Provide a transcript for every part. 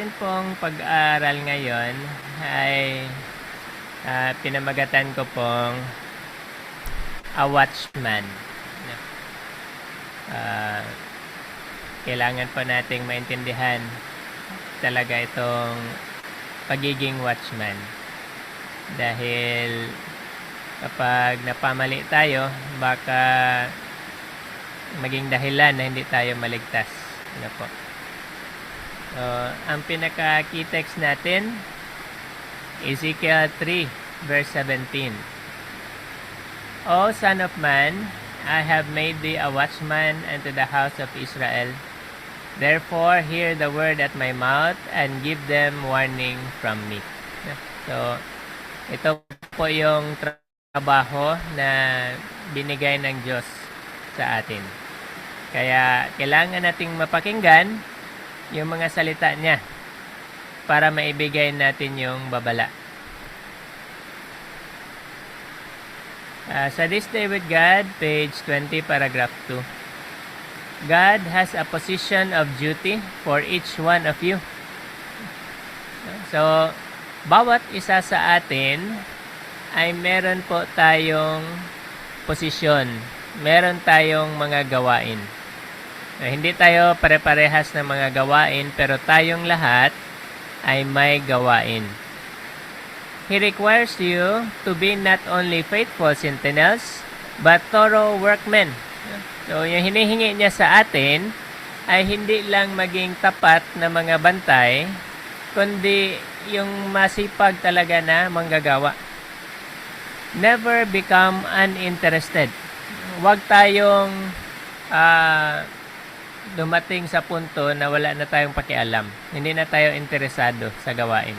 atin pong pag-aaral ngayon ay pinamagatan ko pong A Watchman. Kailangan po nating maintindihan talaga itong pagiging watchman. Dahil kapag napamali tayo, baka maging dahilan na hindi tayo maligtas. Ano po? So, ang pinaka-key text natin, Ezekiel 3, verse 17. O son of man, I have made thee a watchman unto the house of Israel. Therefore, hear the word at my mouth and give them warning from me. So, ito po yung trabaho na binigay ng Diyos sa atin. Kaya, kailangan nating mapakinggan yung mga salita niya para maibigay natin yung babala. Sa This Day with God, page 20, paragraph 2. God has a position of duty for each one of you. So, bawat isa sa atin ay meron po tayong posisyon. Meron tayong mga gawain. Hindi tayo pare-parehas ng mga gawain, pero tayong lahat ay may gawain. He requires you to be not only faithful sentinels, but thorough workmen. So, yung hinihingi niya sa atin ay hindi lang maging tapat na mga bantay, kundi yung masipag talaga na manggagawa. Never become uninterested. Huwag tayong dumating sa punto na wala na tayong pakialam. Hindi na tayo interesado sa gawain.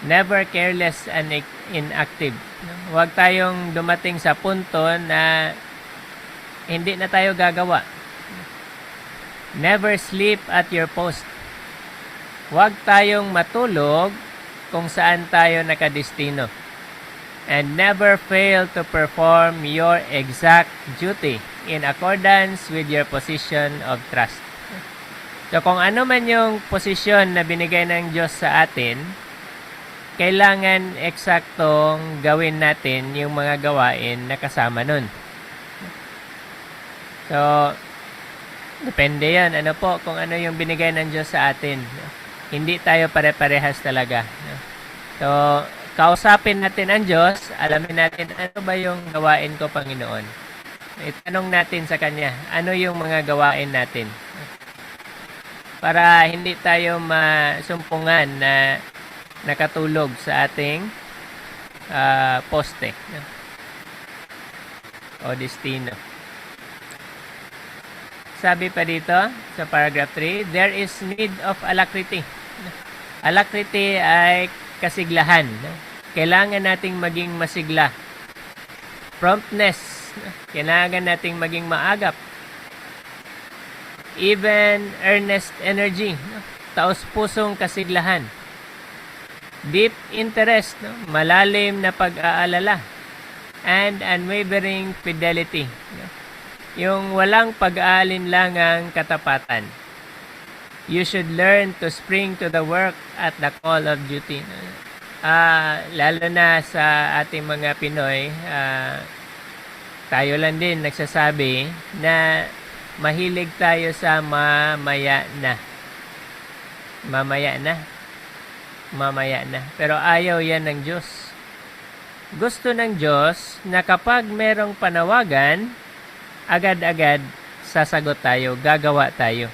Never careless and inactive. Huwag tayong dumating sa punto na hindi na tayo gagawa. Never sleep at your post. Huwag tayong matulog kung saan tayo nakadestino. And never fail to perform your exact duty in accordance with your position of trust. So kung ano man yung posisyon na binigay ng Diyos sa atin, kailangan eksaktong gawin natin yung mga gawain na kasama nun. So, depende yan. Ano po, kung ano yung binigay ng Diyos sa atin. Hindi tayo pare-parehas talaga. So, kausapin natin ang Diyos, alamin natin ano ba yung gawain ko, Panginoon. Itanong natin sa Kanya, ano yung mga gawain natin. Para hindi tayo masumpungan na nakatulog sa ating poste o destino. Sabi pa dito sa paragraph 3, there is need of alacrity. Alacrity ay kasiglahan. Kailangan nating maging masigla. Promptness. Kailangan nating maging maagap. Even earnest energy. Taos-pusong kasiglahan. Deep interest, malalim na pag-aalala, and unwavering fidelity. Yung walang pag-aalinlangang katapatan. You should learn to spring to the work at the call of duty. Lalo na sa ating mga Pinoy, tayo lang din nagsasabi na mahilig tayo sa mamaya na. Mamaya na. Pero ayaw yan ng Diyos. Gusto ng Diyos na kapag merong panawagan, agad-agad sasagot tayo, gagawa tayo.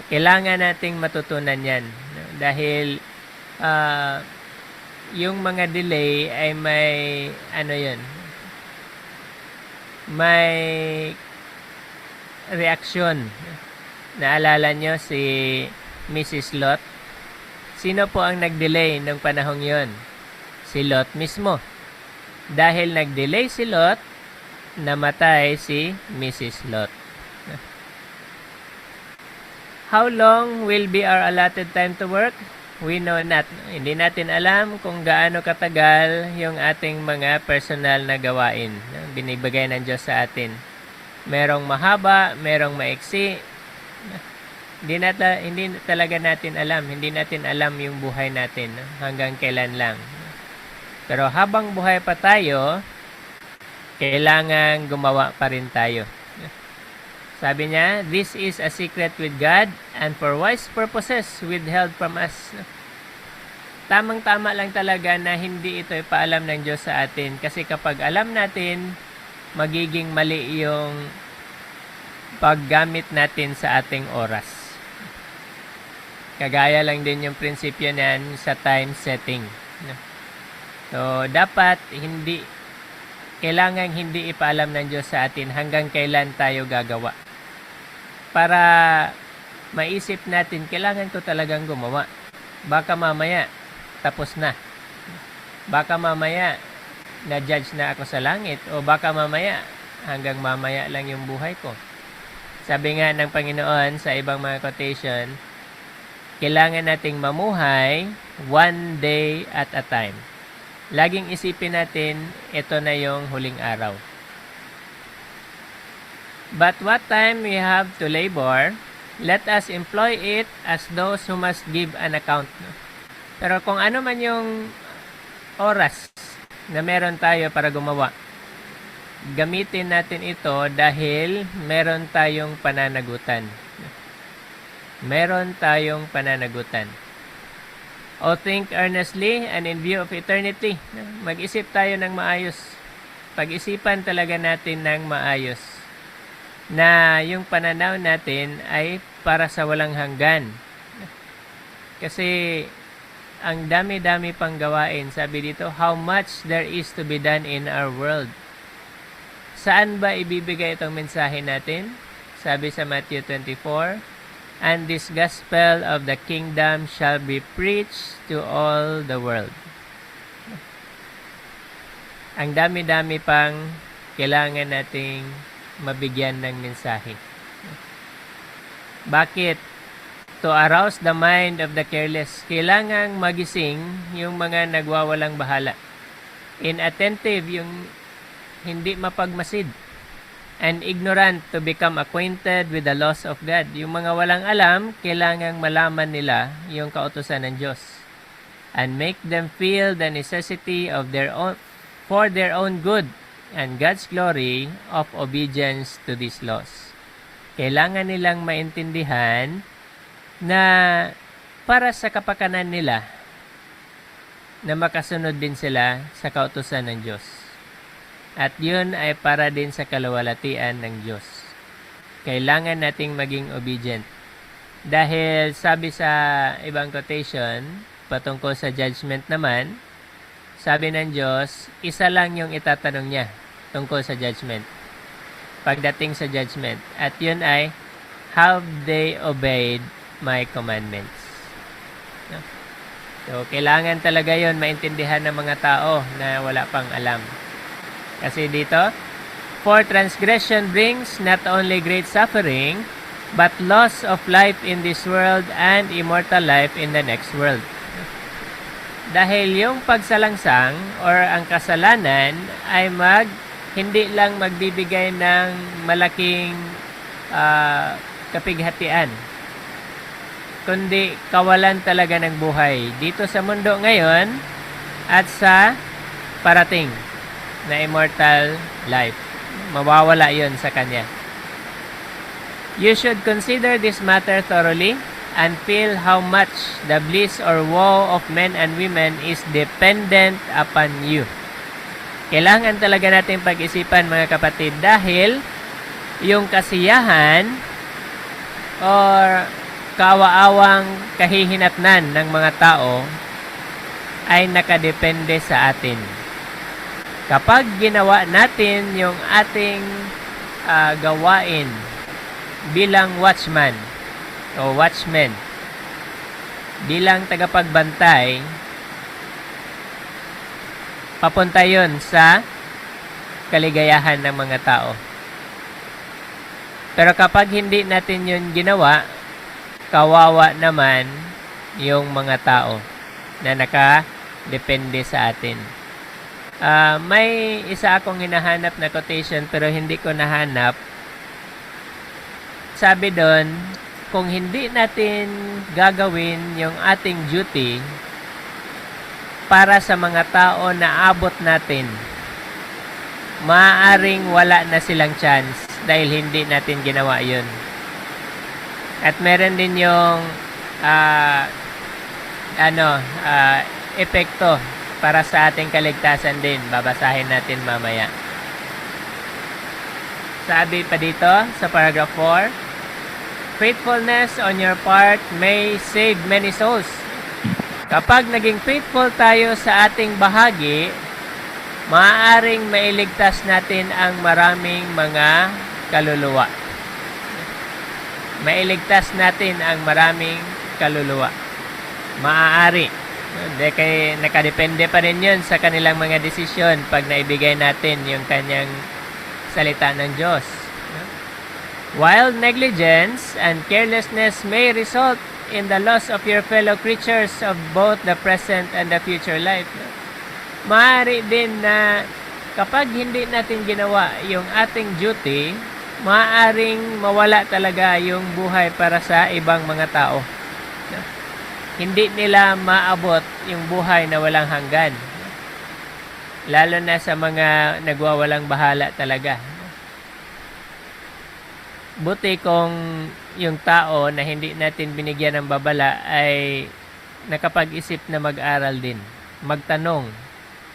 Kailangan nating matutunan yan. Dahil yung mga delay ay may reaksyon. Naalala nyo si Mrs. Lot? Sino po ang nag-delay ng panahong yon? Si Lot mismo. Dahil nag-delay si Lot, namatay si Mrs. Lot. How long will be our allotted time to work? We know not. Hindi natin alam kung gaano katagal yung ating mga personal na gawain. Binibigay ng Diyos sa atin. Merong mahaba, merong maiksi. Hindi talaga natin alam. Hindi natin alam yung buhay natin, no? Hanggang kailan lang. Pero habang buhay pa tayo, kailangan gumawa pa rin tayo. Sabi niya, this is a secret with God and for wise purposes withheld from us. Tamang-tama lang talaga na hindi ito ipaalam ng Diyos sa atin. Kasi kapag alam natin, magiging mali yung paggamit natin sa ating oras. Kagaya lang din yung prinsipyo niyan sa time setting. So, dapat kailangan hindi ipaalam ng Diyos sa atin hanggang kailan tayo gagawa. Para maisip natin, kailangan ko talagang gumawa. Baka mamaya, tapos na. Baka mamaya, na-judge na ako sa langit. O baka mamaya, hanggang mamaya lang yung buhay ko. Sabi nga ng Panginoon sa ibang mga quotation, kailangan nating mamuhay one day at a time. Laging isipin natin, ito na yung huling araw. But what time we have to labor, let us employ it as those who must give an account. Pero kung ano man yung oras na meron tayo para gumawa, gamitin natin ito dahil meron tayong pananagutan. Meron tayong pananagutan. O think earnestly and in view of eternity. Mag-isip tayo ng maayos. Pag-isipan talaga natin ng maayos. Na yung pananaw natin ay para sa walang hanggan. Kasi ang dami-dami pang gawain. Sabi dito, how much there is to be done in our world. Saan ba ibibigay itong mensahe natin? Sabi sa Matthew 24, and this gospel of the kingdom shall be preached to all the world. Ang dami-dami pang kailangan nating mabigyan ng mensahe. Bakit? To arouse the mind of the careless. Kailangang magising yung mga nagwawalang bahala. Inattentive, yung hindi mapagmasid. And ignorant to become acquainted with the laws of God. Yung mga walang alam, kailangang malaman nila yung kautusan ng Diyos. And make them feel the necessity of for their own good and God's glory of obedience to these laws. Kailangan nilang maintindihan na para sa kapakanan nila na makasunod din sila sa kautusan ng Diyos. At yun ay para din sa kaluwalhatian ng Diyos. Kailangan nating maging obedient. Dahil sabi sa ibang quotation, patungkol sa judgment naman, sabi ng Diyos, isa lang yung itatanong niya tungkol sa judgment. Pagdating sa judgment. At yun ay, have they obeyed my commandments? No? So, kailangan talaga yun maintindihan ng mga tao na wala pang alam. Kasi dito, for transgression brings not only great suffering, but loss of life in this world and immortal life in the next world. Dahil yung pagsalangsang or ang kasalanan ay hindi lang magbibigay ng malaking kapighatian, kundi kawalan talaga ng buhay dito sa mundo ngayon at sa parating na immortal life. Mawawala yon sa Kanya. You should consider this matter thoroughly and feel how much the bliss or woe of men and women is dependent upon you. Kailangan talaga natin pag-isipan, mga kapatid, dahil yung kasiyahan or kawaawang kahihinatnan ng mga tao ay nakadepende sa atin. Kapag ginawa natin yung ating gawain bilang watchman o watchman, bilang tagapagbantay, papunta yun sa kaligayahan ng mga tao. Pero kapag hindi natin yun ginawa, kawawa naman yung mga tao na nakadepende sa atin. May isa akong hinahanap na quotation pero hindi ko nahanap. Sabi doon, kung hindi natin gagawin yung ating duty para sa mga tao na abot natin, maaaring wala na silang chance dahil hindi natin ginawa yun. At meron din yung epekto para sa ating kaligtasan din. Babasahin natin mamaya. Sabi pa dito sa paragraph 4, faithfulness on your part may save many souls. Kapag naging faithful tayo sa ating bahagi, maaaring mailigtas natin ang maraming mga kaluluwa. Mailigtas natin ang maraming kaluluwa. Maaari. Nakadepende pa rin yun sa kanilang mga desisyon pag naibigay natin yung kanyang salita ng Diyos. While negligence and carelessness may result in the loss of your fellow creatures of both the present and the future life, maaari din na kapag hindi natin ginawa yung ating duty, maaaring mawala talaga yung buhay para sa ibang mga tao. Hindi nila maabot yung buhay na walang hanggan. Lalo na sa mga nagwawalang bahala talaga. Buti kung yung tao na hindi natin binigyan ng babala ay nakapag-isip na mag-aral din. Magtanong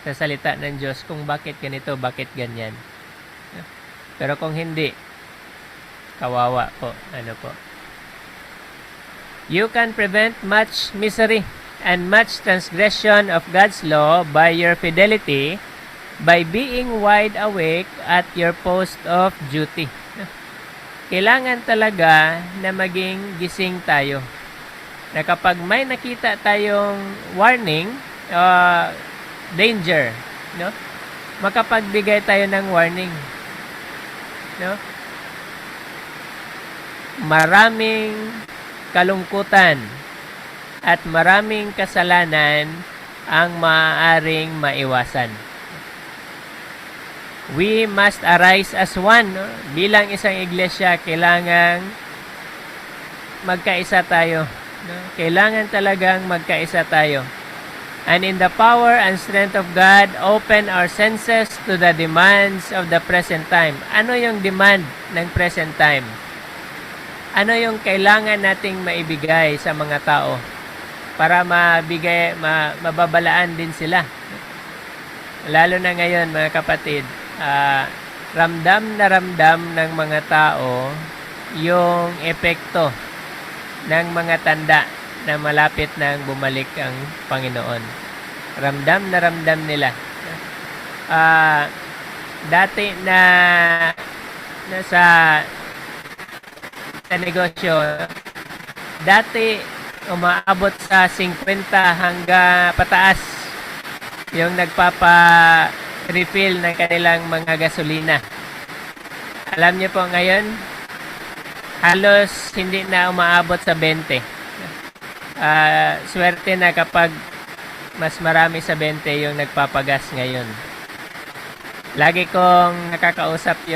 sa salita ng Diyos kung bakit ganito, bakit ganyan. Pero kung hindi, kawawa po. You can prevent much misery and much transgression of God's law by your fidelity, by being wide awake at your post of duty. Kailangan talaga na maging gising tayo. Na kapag may nakita tayong warning, danger, makapagbigay tayo ng warning. Maraming kalungkutan at maraming kasalanan ang maaaring maiwasan. We must arise as one. Bilang isang iglesia, kailangang magkaisa tayo. Kailangan talagang magkaisa tayo. And in the power and strength of God, open our senses to the demands of the present time. Ano yung demand ng present time? Ano yung kailangan nating maibigay sa mga tao para mababalaan din sila? Lalo na ngayon, mga kapatid, ramdam na ramdam ng mga tao yung epekto ng mga tanda na malapit nang bumalik ang Panginoon. Ramdam na ramdam nila. Dati na sa negosyo, dati umaabot sa 50 hanggang pataas yung nagpapa-refill ng kanilang mga gasolina. Alam niyo po ngayon, halos hindi na umaabot sa 20. Swerte na kapag mas marami sa 20 yung nagpapagas ngayon. Lagi kong kinakausap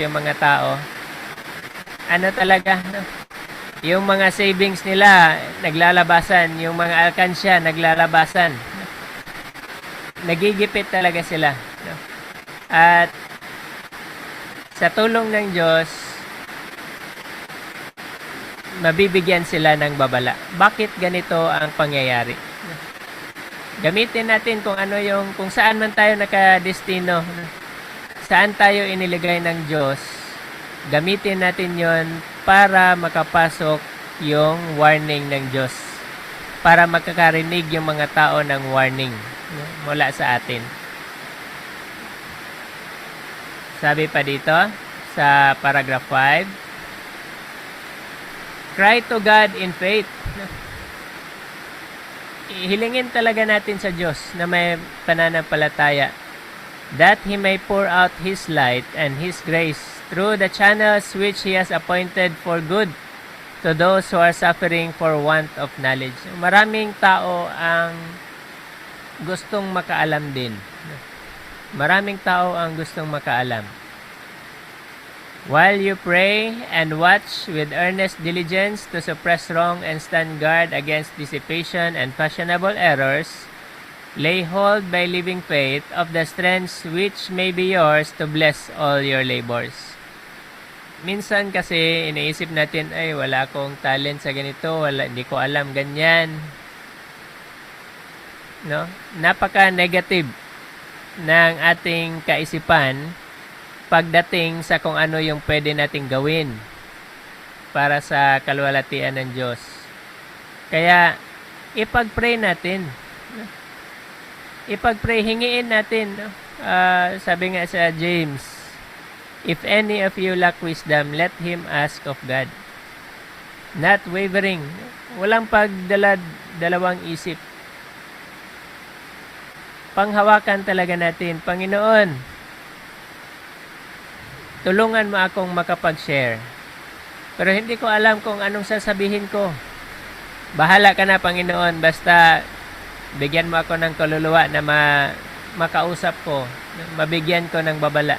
yung mga tao. Ano talaga, yung mga savings nila naglalabasan, yung mga alkansya naglalabasan. Nagigipit talaga sila. At sa tulong ng Diyos, mabibigyan sila ng babala. Bakit ganito ang pangyayari? Gamitin natin kung saan man tayo nakadestino, saan tayo iniligay ng Diyos. Gamitin natin yon para makapasok yung warning ng Diyos. Para makakarinig yung mga tao ng warning mula sa atin. Sabi pa dito sa paragraph 5, cry to God in faith. Hilingin talaga natin sa Diyos na may pananampalataya that He may pour out His light and His grace through the channels which He has appointed for good to those who are suffering for want of knowledge. Maraming tao ang gustong makaalam din. Maraming tao ang gustong makaalam. While you pray and watch with earnest diligence to suppress wrong and stand guard against dissipation and fashionable errors, lay hold by living faith of the strengths which may be yours to bless all your labors. Minsan kasi iniisip natin, ay wala akong talent sa ganito, hindi ko alam ganyan. No? Napaka-negative ng ating kaisipan pagdating sa kung ano yung pwede nating gawin para sa kaluwalhatian ng Diyos. Kaya ipag-pray natin. Ipag-pray, hingiin natin. Sabi nga sa James, if any of you lack wisdom, let him ask of God. Not wavering. Walang pagdalawang isip. Panghawakan talaga natin. Panginoon, tulungan mo akong makapag-share. Pero hindi ko alam kung anong sasabihin ko. Bahala ka na, Panginoon. Basta bigyan mo ako ng kaluluwa na makausap ko. Mabigyan ko ng babala.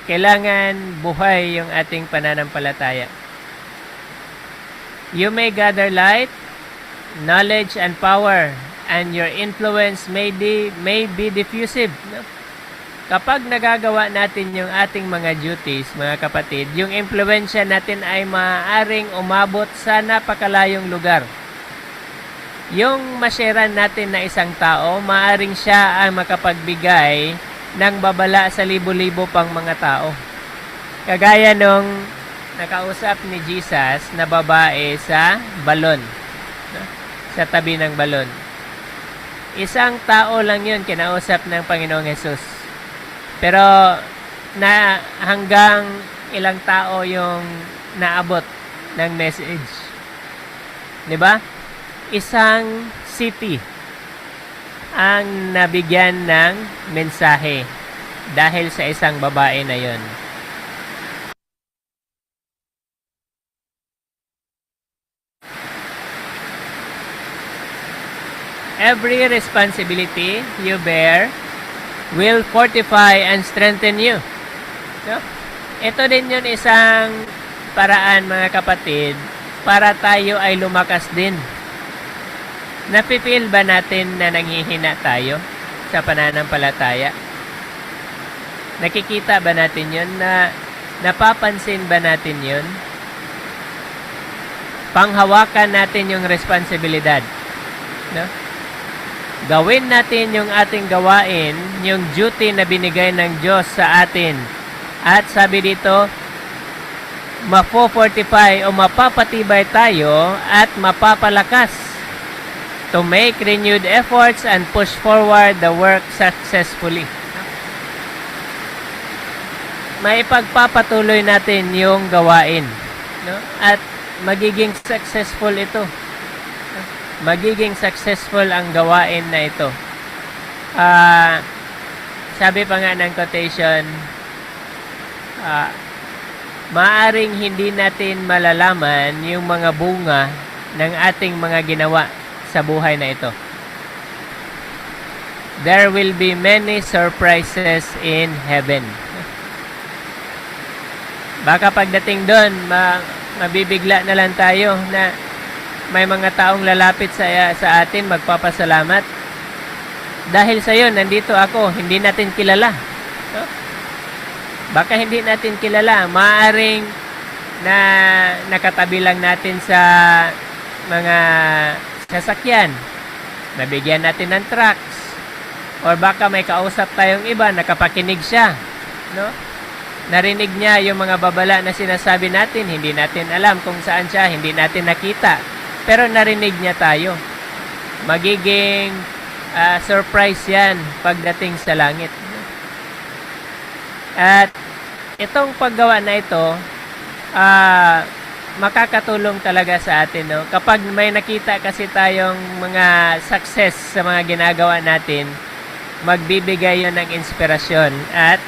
Kailangan buhay yung ating pananampalataya. You may gather light, knowledge, and power, and your influence may be diffusive. No? Kapag nagagawa natin yung ating mga duties, mga kapatid, yung impluensya natin ay maaaring umabot sa napakalayong lugar. Yung masharean natin na isang tao, maaaring siya ang makapagbigay ng babala sa libo-libo pang mga tao. Kagaya nung nakausap ni Jesus na babae sa balon, no? Sa tabi ng balon. Isang tao lang yun kinausap ng Panginoong Hesus. Pero na hanggang ilang tao yung naabot ng message. 'Di ba? Isang city ang nabigyan ng mensahe dahil sa isang babae na yon. Every responsibility you bear will fortify and strengthen you. No? Ito din yun isang paraan, mga kapatid, para tayo ay lumakas din. Napipil ba natin na nanghihina tayo sa pananampalataya? Nakikita ba natin yun? Napapansin ba natin yun? Panghawakan natin yung responsibilidad. No? Gawin natin yung ating gawain, yung duty na binigay ng Diyos sa atin. At sabi dito, mappo-fortify o mapapatibay tayo at mapapalakas to make renewed efforts and push forward the work successfully. Maipagpapatuloy natin yung gawain, no? At magiging successful ito. Magiging successful ang gawain na ito. Sabi pa nga ng quotation, maaring hindi natin malalaman yung mga bunga ng ating mga ginawa sa buhay na ito. There will be many surprises in heaven. Baka pagdating doon, mabibigla na lang tayo na may mga taong lalapit sa atin, magpapasalamat. Dahil sa yon, nandito ako, hindi natin kilala. No? Baka hindi natin kilala. Maaaring na nakatabi lang natin sa mga sasakyan. Nabigyan natin ng trucks. Or baka may kausap tayong iba, nakapakinig siya. No? Narinig niya yung mga babala na sinasabi natin, hindi natin alam kung saan siya, hindi natin nakita. Pero narinig niya tayo. Magiging surprise yan pagdating sa langit. At itong paggawa na ito, makakatulong talaga sa atin. No? Kapag may nakita kasi tayong mga success sa mga ginagawa natin, magbibigay yun ng inspirasyon at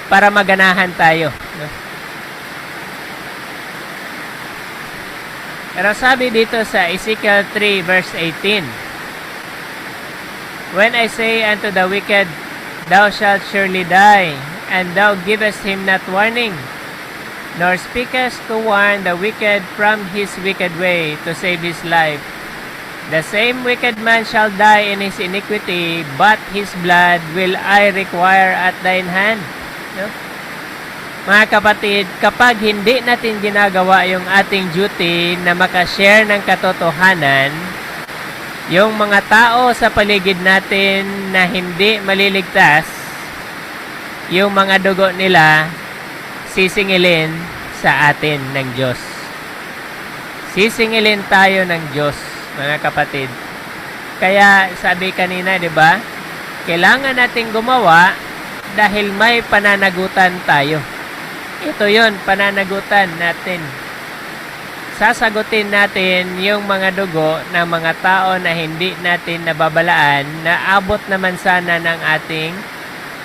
para maganahan tayo. No? Pero sabi dito sa Ezekiel 3 verse 18, when I say unto the wicked, thou shalt surely die, and thou givest him not warning, nor speakest to warn the wicked from his wicked way, to save his life. The same wicked man shall die in his iniquity, but his blood will I require at thine hand. No? Mga kapatid, kapag hindi natin ginagawa yung ating duty na makashare ng katotohanan, yung mga tao sa paligid natin na hindi maliligtas, yung mga dugo nila, sisingilin sa atin ng Diyos. Sisingilin tayo ng Diyos, mga kapatid. Kaya sabi kanina, di ba? Kailangan nating gumawa dahil may pananagutan tayo. Ito yon, pananagutan natin. Sasagutin natin yung mga dugo ng mga tao na hindi natin nababalaan na abot naman sana ng ating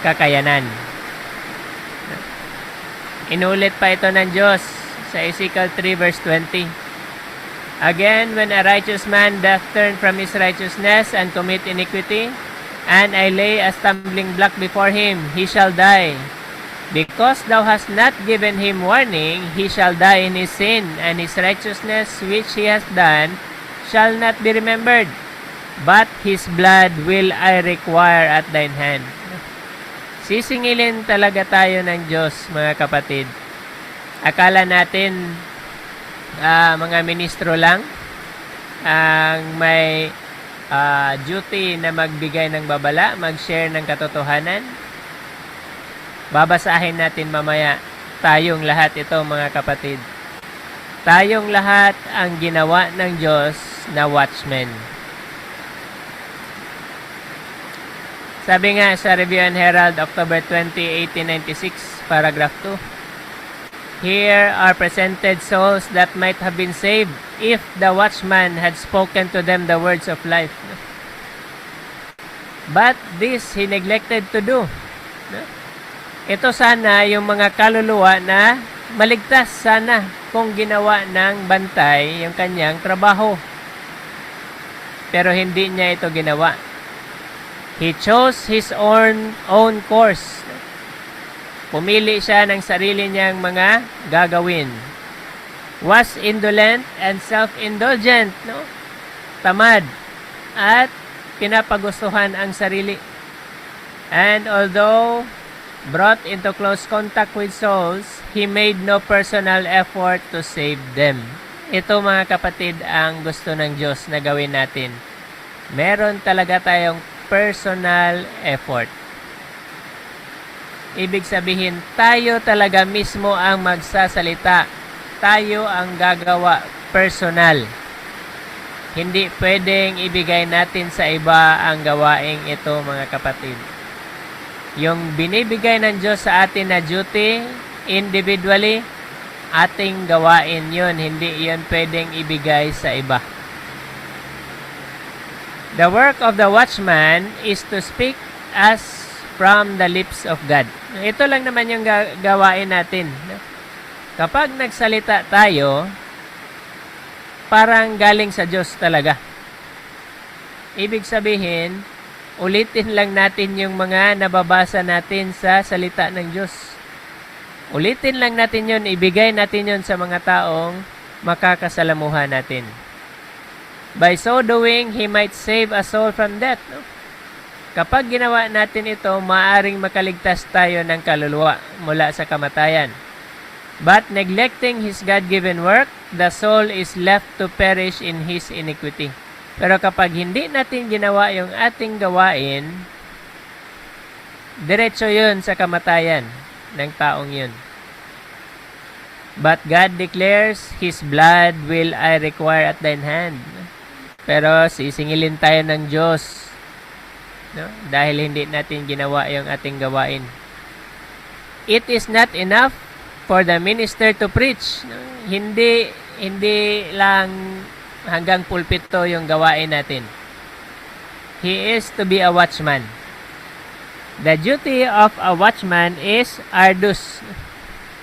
kakayanan. Inulit pa ito ng Diyos sa Ezekiel 3 verse 20. Again, when a righteous man doth turn from his righteousness and commit iniquity, and I lay a stumbling block before him, he shall die. Because thou hast not given him warning, he shall die in his sin, and his righteousness which he has done shall not be remembered, but his blood will I require at thine hand. Sisingilin talaga tayo ng Diyos, mga kapatid. Akala natin mga ministro lang ang may duty na magbigay ng babala, mag-share ng katotohanan. Babasahin natin mamaya. Tayong lahat ito, mga kapatid. Tayong lahat ang ginawa ng Diyos na watchmen. Sabi nga sa Review and Herald, October 20, 1896, paragraph 2. Here are presented souls that might have been saved if the watchman had spoken to them the words of life. But this he neglected to do. Ito sana yung mga kaluluwa na maligtas sana kung ginawa ng bantay yung kanyang trabaho. Pero hindi niya ito ginawa. He chose his own course. Pumili siya ng sarili niyang mga gagawin. Was indolent and self-indulgent, no? Tamad at pinapagustuhan ang sarili. And although brought into close contact with souls, he made no personal effort to save them. Ito, mga kapatid, ang gusto ng Diyos na gawin natin. Meron talaga tayong personal effort. Ibig sabihin, tayo talaga mismo ang magsasalita. Tayo ang gagawa personal. Hindi pwedeng ibigay natin sa iba ang gawaing ito, mga kapatid. Yung binibigay ng Diyos sa atin na duty, individually, ating gawain yun. Hindi yun pwedeng ibigay sa iba. The work of the watchman is to speak as from the lips of God. Ito lang naman yung gawain natin. Kapag nagsalita tayo, parang galing sa Diyos talaga. Ibig sabihin, ulitin lang natin yung mga nababasa natin sa salita ng Diyos. Ulitin lang natin yun, ibigay natin yun sa mga taong makakasalamuhan natin. By so doing, He might save a soul from death. No? Kapag ginawa natin ito, maaring makaligtas tayo ng kaluluwa mula sa kamatayan. But neglecting His God-given work, the soul is left to perish in his iniquity. Pero kapag hindi natin ginawa yung ating gawain, diretso yun sa kamatayan ng taong yun. But God declares, His blood will I require at thine hand. Pero sisingilin tayo ng Diyos, no? Dahil hindi natin ginawa yung ating gawain. It is not enough for the minister to preach. No? Hindi lang hanggang pulpito yung gawain natin. He is to be a watchman. The duty of a watchman is arduous.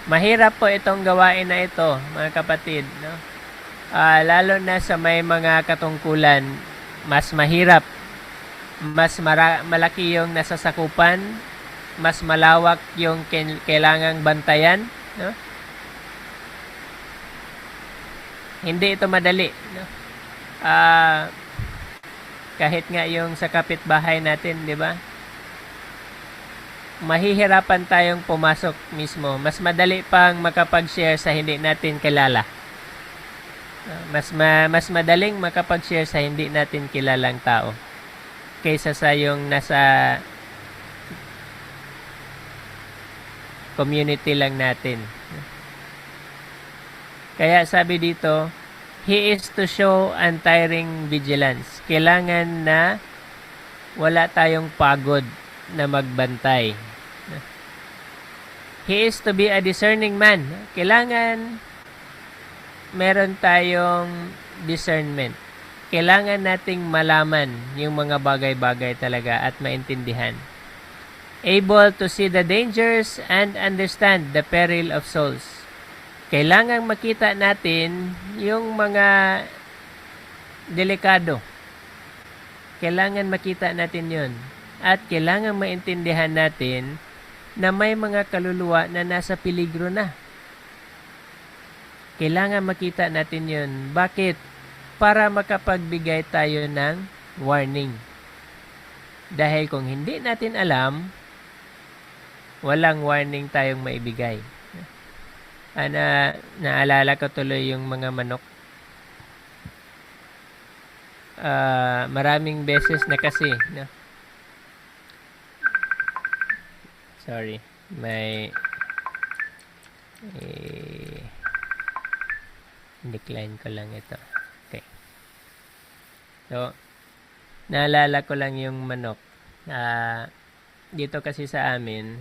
Mahirap po itong gawain na ito, mga kapatid. No? Lalo na sa may mga katungkulan, mas mahirap. Mas malaki yung nasasakupan, mas malawak yung kailangang bantayan, no? Hindi ito madali, no? Kahit nga yung sa kapitbahay natin, di ba? Mahihirapan tayong pumasok mismo. Mas madali pang makapag-share sa hindi natin kilala. Mas madaling makapag-share sa hindi natin kilalang tao kaysa sa yung nasa community lang natin. Kaya sabi dito, he is to show untiring vigilance. Kailangan na wala tayong pagod na magbantay. He is to be a discerning man. Kailangan meron tayong discernment. Kailangan nating malaman yung mga bagay-bagay talaga at maintindihan. Able to see the dangers and understand the peril of souls. Kailangan makita natin yung mga delikado. Kailangan makita natin yun. At kailangan maintindihan natin na may mga kaluluwa na nasa peligro na. Kailangan makita natin yun. Bakit? Para makapagbigay tayo ng warning. Dahil kung hindi natin alam, walang warning tayong maibigay. Naalala ko tuloy yung mga manok. Maraming beses na kasi, no? Sorry, may decline ko lang ito. Okay. So, naalala ko lang yung manok. Dito kasi sa amin,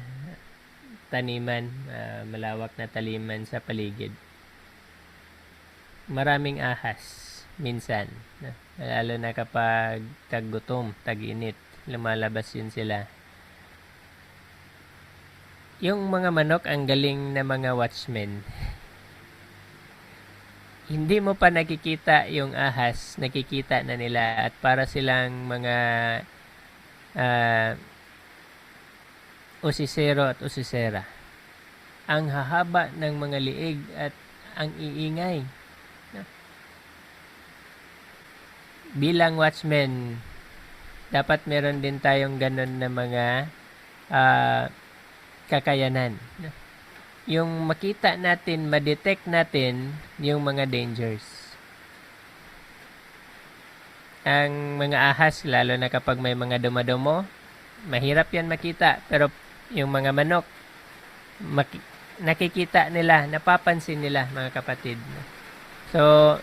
taniman, malawak na taliman sa paligid. Maraming ahas, minsan. Lalo na kapag tag-gutom, tag-init, lumalabas yun sila. Yung mga manok, ang galing na mga watchmen. Hindi mo pa nakikita yung ahas, nakikita na nila at para silang mga usisero at usisera. Ang hahaba ng mga liig at ang iingay. Bilang watchmen, dapat meron din tayong ganun na mga kakayanan. Yung makita natin, ma-detect natin yung mga dangers. Ang mga ahas, lalo na kapag may mga dumadamo, mahirap yan makita. Pero yung mga manok, nakikita nila, napapansin nila, mga kapatid. So,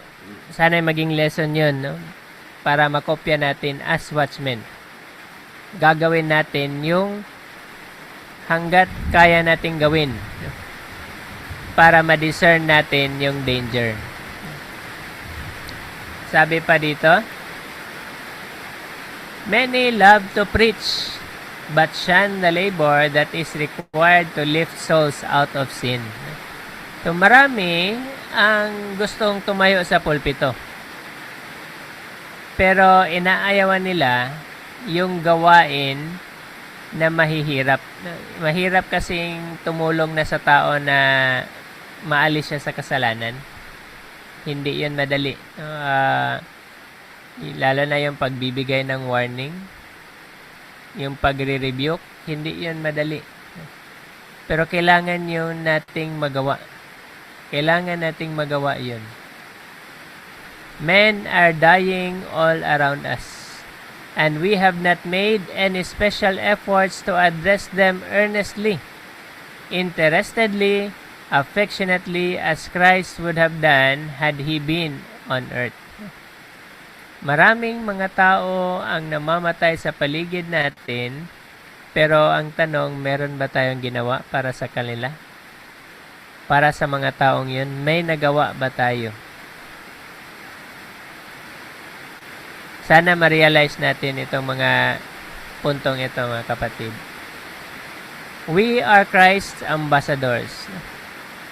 sana maging lesson yun, no? Para makopya natin as watchmen. Gagawin natin yung hanggat kaya nating gawin, no? Para ma-discern natin yung danger. Sabi pa dito, many love to preach, but shun the labor that is required to lift souls out of sin. So marami ang gustong tumayo sa pulpito. Pero inaayawan nila yung gawain na mahihirap. Mahirap kasing tumulong na sa tao na maalis siya sa kasalanan. Hindi yun madali. Lalo na yung pagbibigay ng warning, yung pagre-rebuke, hindi yun madali. Pero kailangan yun nating magawa. Kailangan nating magawa yun. Men are dying all around us, and we have not made any special efforts to address them earnestly, interestedly, affectionately, as Christ would have done had He been on earth. Maraming mga tao ang namamatay sa paligid natin, pero ang tanong, meron ba tayong ginawa para sa kanila? Para sa mga taong yun, may nagawa ba tayo? Sana ma-realize natin itong mga puntong ito, mga kapatid. We are Christ's ambassadors.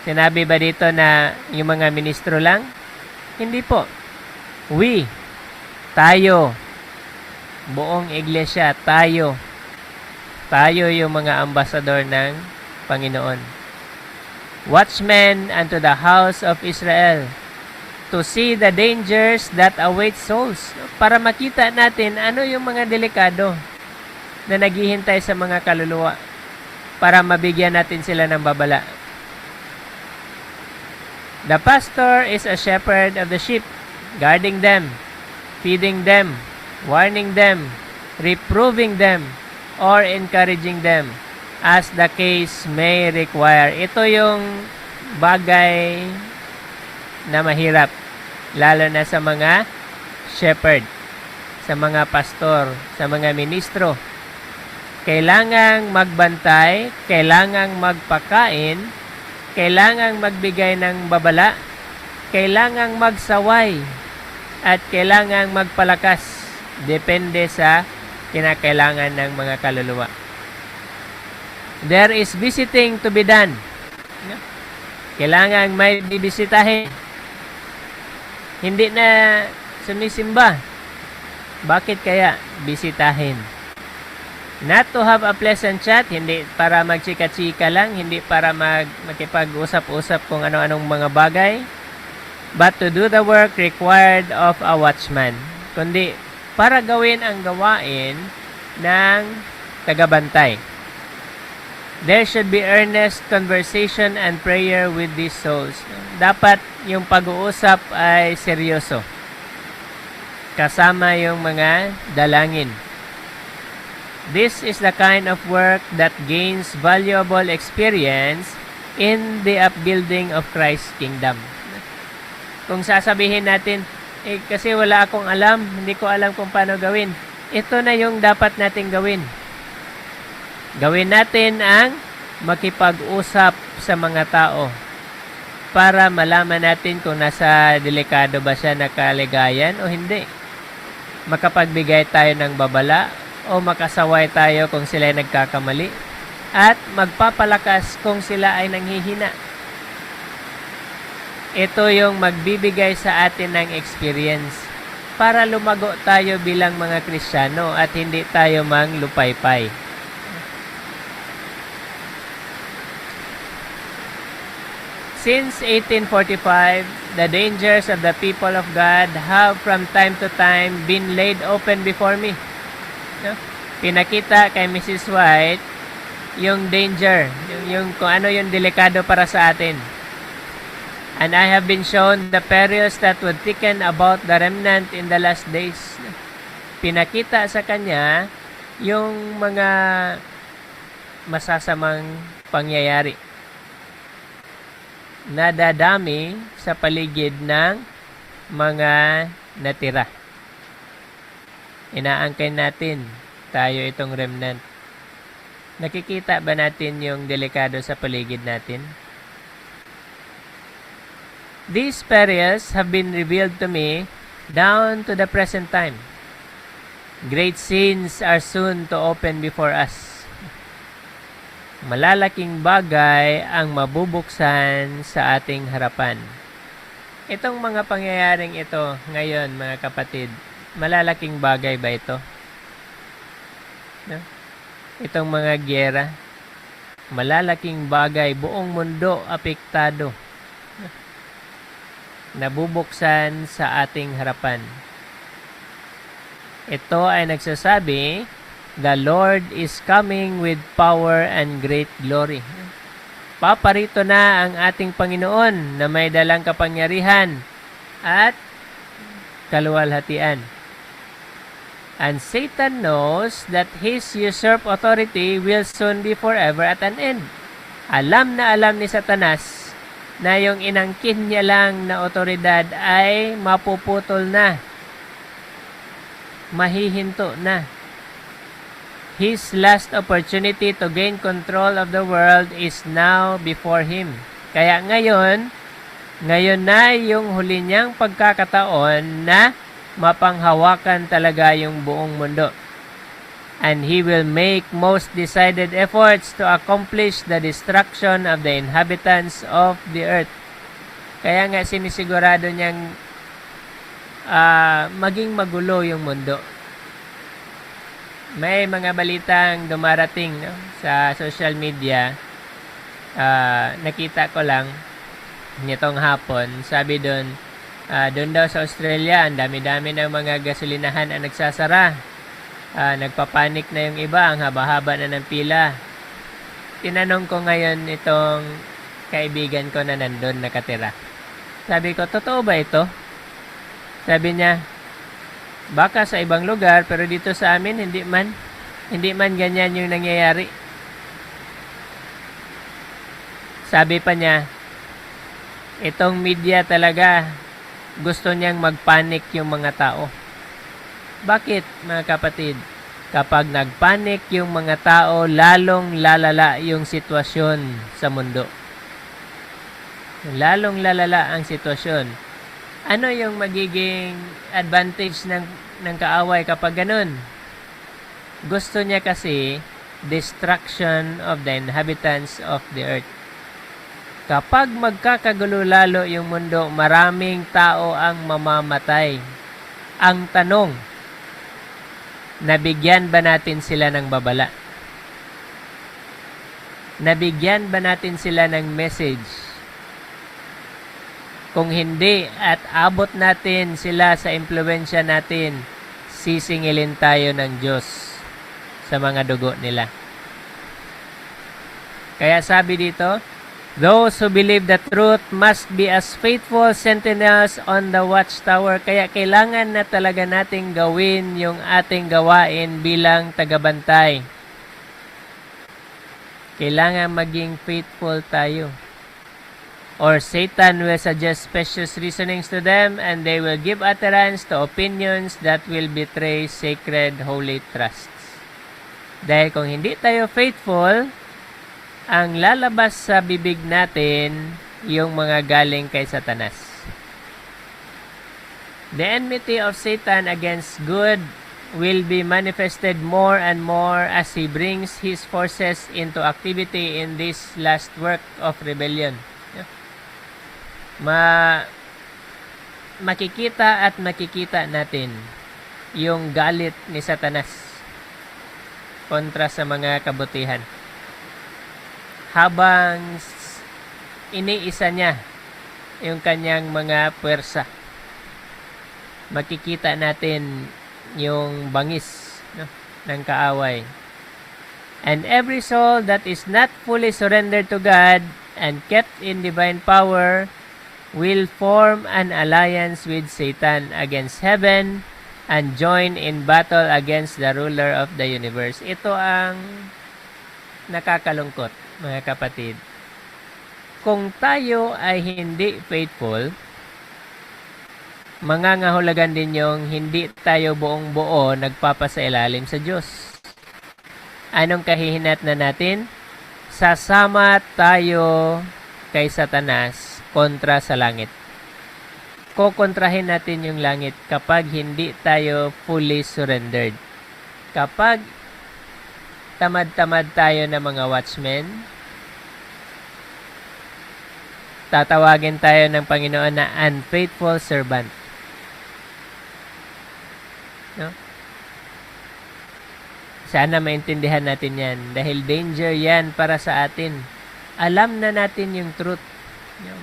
Sinabi ba dito na yung mga ministro lang? Hindi po. We, tayo, buong iglesia, tayo Tayo yung mga ambasador ng Panginoon. Watchmen unto the house of Israel, to see the dangers that await souls. Para makita natin ano yung mga delikado na naghihintay sa mga kaluluwa, para mabigyan natin sila ng babala. The pastor is a shepherd of the sheep, guarding them, feeding them, warning them, reproving them, or encouraging them, as the case may require. Ito yung bagay na mahirap, lalo na sa mga shepherd, sa mga pastor, sa mga ministro. Kailangang magbantay, kailangang magpakain, kailangang magbigay ng babala, kailangang magsaway, at kailangang magpalakas. Depende sa kinakailangan ng mga kaluluwa. There is visiting to be done. Kailangang may bibisitahin. Hindi na sumisimba. Bakit kaya bisitahin? Not to have a pleasant chat, hindi para magchika-chika lang, hindi para makipag-usap-usap kung ano-anong mga bagay, but to do the work required of a watchman. Kundi para gawin ang gawain ng tagabantay. There should be earnest conversation and prayer with these souls. Dapat yung pag-uusap ay seryoso. Kasama yung mga dalangin. This is the kind of work that gains valuable experience in the upbuilding of Christ's kingdom. Kung sasabihin natin, kasi wala akong alam, hindi ko alam kung paano gawin. Ito na yung dapat nating gawin. Gawin natin ang makipag-usap sa mga tao para malaman natin kung nasa delikado ba siya na kaligayan o hindi. Makapagbigay tayo ng babala o makasaway tayo kung sila ay nagkakamali at magpapalakas kung sila ay nanghihina. Ito yung magbibigay sa atin ng experience para lumago tayo bilang mga Kristiyano at hindi tayo manglupaypay. Since 1845, the dangers of the people of God have from time to time been laid open before me. Pinakita kay Mrs. White yung danger, yung kung ano yung delikado para sa atin. And I have been shown the perils that would thicken about the remnant in the last days. Pinakita sa kanya yung mga masasamang pangyayari na dadami sa paligid ng mga natira. Inaangkin natin tayo itong remnant. Nakikita ba natin yung delikado sa paligid natin? These perils have been revealed to me down to the present time. Great sins are soon to open before us. Malalaking bagay ang mabubuksan sa ating harapan. Itong mga pangyayaring ito ngayon, mga kapatid, malalaking bagay ba ito? No? Itong mga gyera, malalaking bagay, buong mundo apektado. Nabubuksan sa ating harapan. Ito ay nagsasabi, the Lord is coming with power and great glory. Paparito na ang ating Panginoon na may dalang kapangyarihan at kaluwalhatian. And Satan knows that his usurped authority will soon be forever at an end. Alam na alam ni Satanas na yung inangkin niya lang na otoridad ay mapuputol na. Mahihinto na. His last opportunity to gain control of the world is now before him. Kaya ngayon na yung huli niyang pagkakataon na mapanghawakan talaga yung buong mundo. And he will make most decided efforts to accomplish the destruction of the inhabitants of the earth. Kaya nga sinisigurado niyang maging magulo yung mundo. may mga balitang dumarating, no, sa social media. Nakita ko lang nitong hapon, sabi doon, doon daw sa Australia, ang dami-dami ng mga gasolinahan ang nagsasara. Nagpapanik na yung iba, ang haba-haba na ng pila. Tinanong ko ngayon itong kaibigan ko na nandun nakatira. Sabi ko, totoo ba ito? Sabi niya, baka sa ibang lugar, pero dito sa amin, hindi man ganyan yung nangyayari. Sabi pa niya, itong media talaga, gusto niyang magpanik yung mga tao. Bakit, mga kapatid? Kapag nagpanik yung mga tao, lalong lalala yung sitwasyon sa mundo. Lalong lalala ang sitwasyon. Ano yung magiging advantage ng kaaway kapag ganun? Gusto niya kasi destruction of the inhabitants of the earth. Kapag magkakagulo lalo yung mundo, maraming tao ang mamamatay. Ang tanong, nabigyan ba natin sila ng babala? Nabigyan ba natin sila ng message? Kung hindi at abot natin sila sa impluwensya natin, sisingilin tayo ng Diyos sa mga dugo nila. Kaya sabi dito, those who believe the truth must be as faithful sentinels on the watchtower. Kaya kailangan na talaga nating gawin yung ating gawain bilang tagabantay. Kailangan maging faithful tayo. Or Satan will suggest specious reasonings to them and they will give utterance to opinions that will betray sacred holy trusts. Dahil kung hindi tayo faithful, ang lalabas sa bibig natin yung mga galing kay Satanas. The enmity of Satan against good will be manifested more and more as he brings his forces into activity in this last work of rebellion. Makikita at makikita natin yung galit ni Satanas kontra sa mga kabutihan. Habang iniisa niya yung kanyang mga puwersa, makikita natin yung bangis, no, ng kaaway. And every soul that is not fully surrendered to God and kept in divine power will form an alliance with Satan against heaven and join in battle against the ruler of the universe. Ito ang nakakalungkot, mga kapatid. Kung tayo ay hindi faithful, mangangahulugan din yung hindi tayo buong buo nagpapasailalim sa Diyos. Anong kahihinat na natin? Sasama tayo kay Satanas kontra sa langit. Kokontrahin natin yung langit kapag hindi tayo fully surrendered. Kapag tamad-tamad tayo ng mga watchmen, tatawagin tayo ng Panginoon na unfaithful servant. No? Sana maintindihan natin yan dahil danger yan para sa atin. Alam na natin yung truth.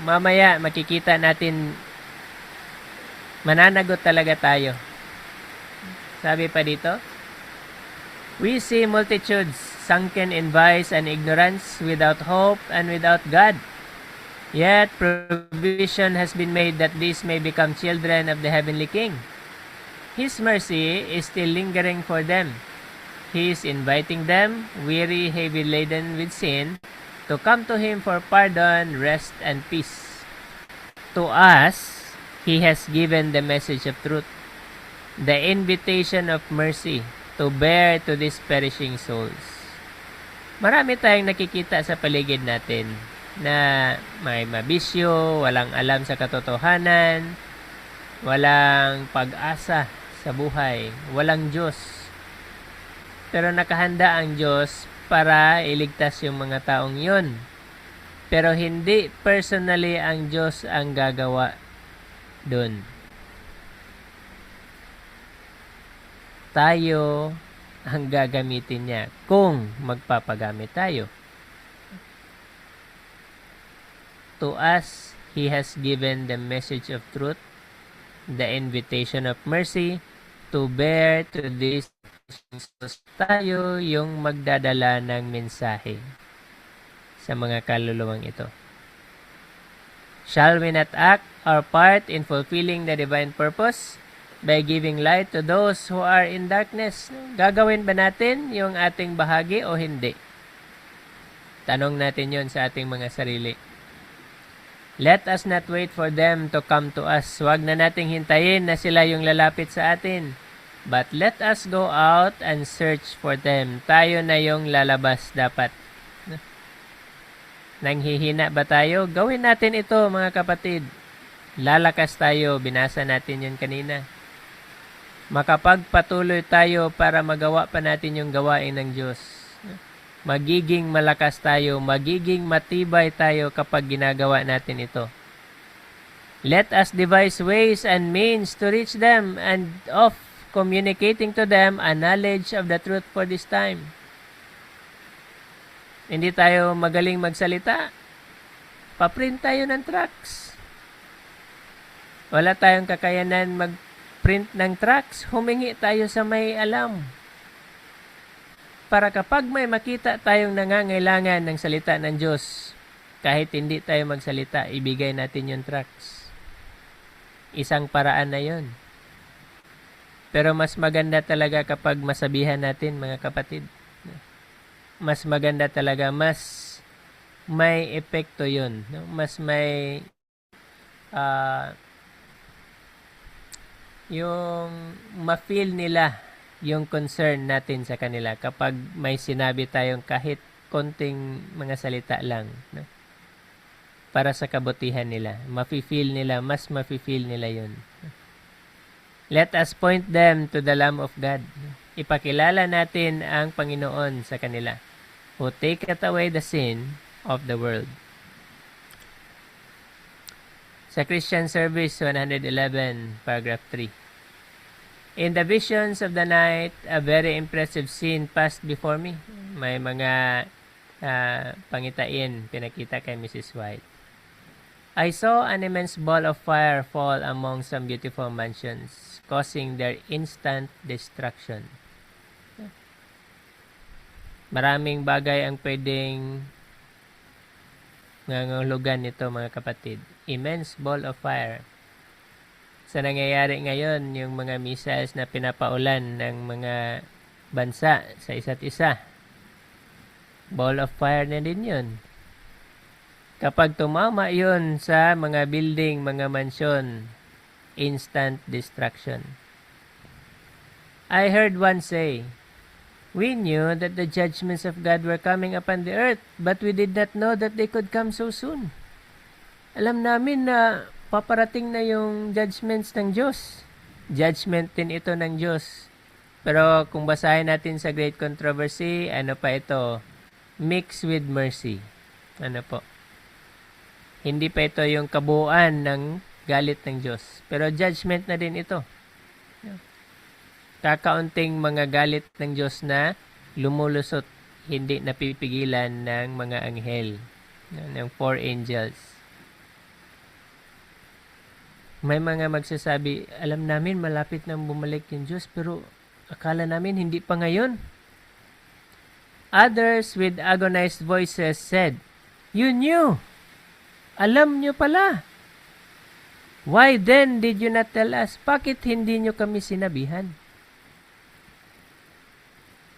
Mamaya makikita natin mananagot talaga tayo. Sabi pa dito, we see multitudes sunken in vice and ignorance, without hope and without God. Yet provision has been made that these may become children of the heavenly King. His mercy is still lingering for them. He is inviting them, weary, heavy laden with sin, to come to Him for pardon, rest, and peace. To us, He has given the message of truth, the invitation of mercy to bear to these perishing souls. Marami tayong nakikita sa paligid natin na may mabisyo, walang alam sa katotohanan, walang pag-asa sa buhay, walang Diyos. Pero nakahanda ang Diyos para iligtas yung mga taong yun. Pero hindi personally ang Diyos ang gagawa dun. Tayo ang gagamitin niya kung magpapagamit tayo. To us, He has given the message of truth, the invitation of mercy, to bear to this tayo yung magdadala ng mensahe sa mga kaluluwang ito. Shall we not act our part in fulfilling the divine purpose by giving light to those who are in darkness? Gagawin ba natin yung ating bahagi o hindi? Tanong natin yon sa ating mga sarili. Let us not wait for them to come to us. Huwag na nating hintayin na sila yung lalapit sa atin. But let us go out and search for them. Tayo na yung lalabas dapat. Nanghihina ba tayo? Gawin natin ito, mga kapatid. Lalakas tayo. Binasa natin yun kanina. Makapagpatuloy tayo para magawa pa natin yung gawain ng Diyos. Magiging malakas tayo, magiging matibay tayo kapag ginagawa natin ito. Let us devise ways and means to reach them and of communicating to them a knowledge of the truth for this time. Hindi tayo magaling magsalita. Paprint tayo ng tracts. Wala tayong kakayanan mag-print ng tracts. Humingi tayo sa may alam. Para kapag may makita tayong nangangailangan ng salita ng Diyos, kahit hindi tayo magsalita, ibigay natin yung tracts. Isang paraan na yun. Pero mas maganda talaga kapag masabihan natin, mga kapatid. Mas maganda talaga, mas may epekto yun. Mas may yung ma-feel nila yung concern natin sa kanila kapag may sinabi tayong kahit konting mga salita lang, no? Para sa kabutihan nila. Mafe-feel nila, mas mafe-feel nila yun. Let us point them to the Lamb of God. Ipakilala natin ang Panginoon sa kanila, who taketh away the sin of the world. Sa Christian Service 111, paragraph 3. In the visions of the night, a very impressive scene passed before me. May mga pangitain pinakita kay Mrs. White. I saw an immense ball of fire fall among some beautiful mansions, causing their instant destruction. Maraming bagay ang pwedeng nangangulugan nito, mga kapatid. Immense ball of fire. Sa nangyayari ngayon, yung mga missiles na pinapaulan ng mga bansa sa isa't isa. Ball of fire na din yun. Kapag tumama yun sa mga building, mga mansyon, instant destruction. I heard one say, "We knew that the judgments of God were coming upon the earth, but we did not know that they could come so soon." Alam namin na paparating na yung judgments ng Diyos. Judgment din ito ng Diyos. Pero kung basahin natin sa Great Controversy, ano pa ito? Mixed with mercy. Ano po? Hindi pa ito yung kabuuan ng galit ng Diyos. Pero judgment na din ito. Kakaunting mga galit ng Diyos na lumulusot, hindi napipigilan ng mga anghel, ng 4 angels. May mga magsasabi, alam namin malapit nang bumalik yung Diyos, pero akala namin hindi pa ngayon. Others with agonized voices said, "You knew! Alam nyo pala! Why then did you not tell us? Bakit hindi nyo kami sinabihan?"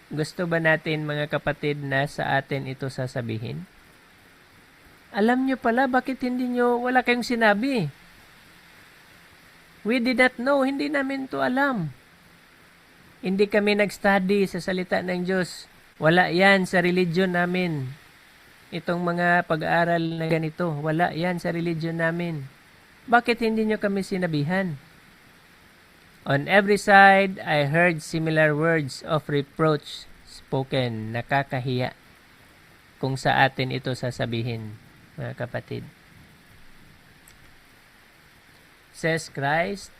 Gusto ba natin, mga kapatid, na sa atin ito sasabihin? Alam nyo pala, bakit hindi nyo, wala kayong sinabi? We did not know, hindi namin to alam. Hindi kami nag-study sa salita ng Diyos. Wala yan sa religion namin. Itong mga pag-aaral na ganito, wala yan sa religion namin. Bakit hindi nyo kami sinabihan? On every side, I heard similar words of reproach spoken, nakakahiya. Kung sa atin ito sasabihin, mga kapatid. Says Christ,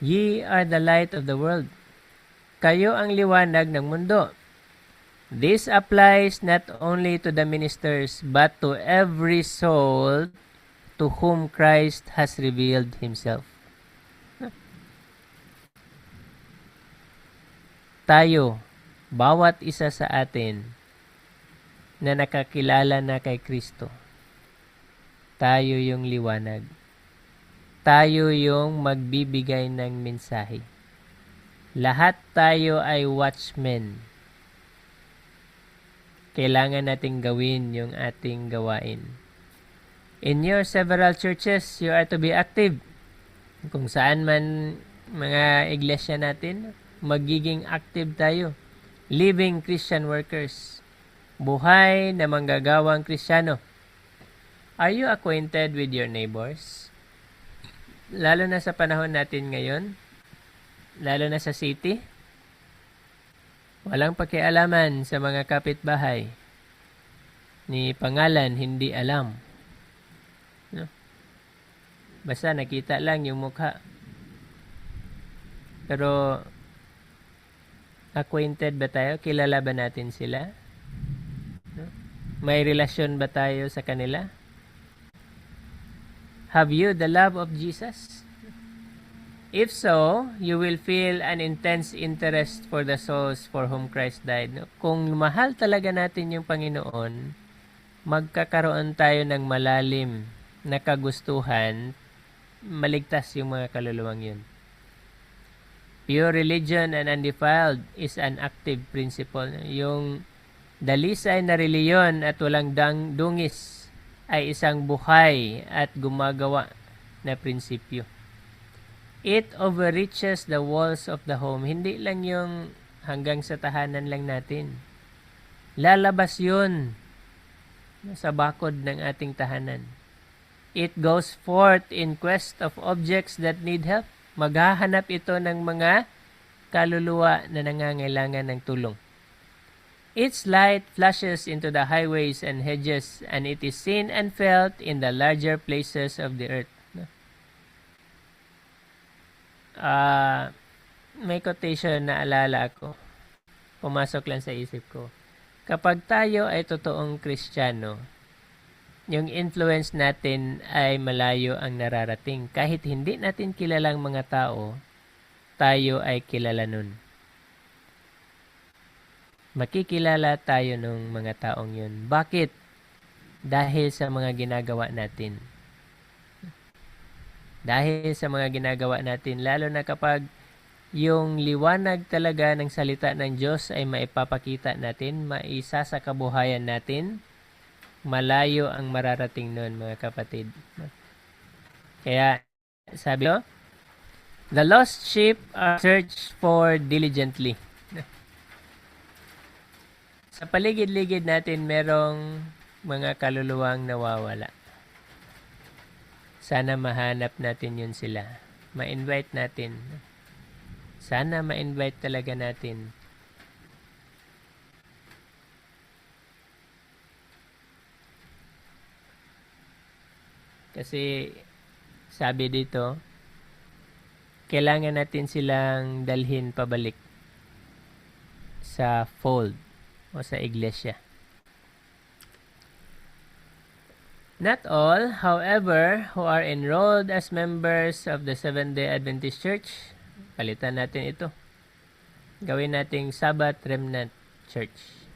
"Ye are the light of the world. Kayo ang liwanag ng mundo. This applies not only to the ministers but to every soul to whom Christ has revealed Himself. Tayo, bawat isa sa atin na nakakilala na kay Kristo, tayo yung liwanag. Tayo yung magbibigay ng mensahe. Lahat tayo ay watchmen. Kailangan nating gawin yung ating gawain. In your several churches, you are to be active. Kung saan man mga iglesia natin, magiging active tayo. Living Christian workers. Buhay na manggagawang Kristiyano. Are you acquainted with your neighbors? Lalo na sa panahon natin ngayon, lalo na sa city, walang pakialaman sa mga kapitbahay. Ni pangalan, hindi alam. No? Basta nakita lang yung mukha. Pero, acquainted ba tayo? Kilala ba natin sila? No? May relasyon ba tayo sa kanila? Have you the love of Jesus? If so, you will feel an intense interest for the souls for whom Christ died. Kung mahal talaga natin yung Panginoon, magkakaroon tayo ng malalim na kagustuhan, maligtas yung mga kaluluwang yun. Pure religion and undefiled is an active principle. Yung dalisay na reliyon at walang dungis ay isang buhay at gumagawa na prinsipyo. It overreaches the walls of the home. Hindi lang yung hanggang sa tahanan lang natin. Lalabas yun sa bakod ng ating tahanan. It goes forth in quest of objects that need help. Maghahanap ito ng mga kaluluwa na nangangailangan ng tulong. Its light flashes into the highways and hedges, and it is seen and felt in the larger places of the earth. May quotation na alala ako. Pumasok lang sa isip ko. Kapag tayo ay totoong Kristiyano, yung influence natin ay malayo ang nararating. Kahit hindi natin kilalang mga tao, tayo ay kilala nun. Makikilala tayo ng mga taong yun. Bakit? Dahil sa mga ginagawa natin. Dahil sa mga ginagawa natin, lalo na kapag yung liwanag talaga ng salita ng Diyos ay maipapakita natin, maisa sa kabuhayan natin, malayo ang mararating nun, mga kapatid. Kaya, sabi ko, the lost sheep are searched for diligently. Sa paligid-ligid natin, merong mga kaluluwang nawawala. Sana mahanap natin yun sila. Ma-invite natin. Sana ma-invite talaga natin. Kasi, sabi dito, kailangan natin silang dalhin pabalik sa fold o sa iglesia. Not all, however, who are enrolled as members of the Seventh-day Adventist Church, palitan natin ito. Gawin nating Sabbath Remnant Church,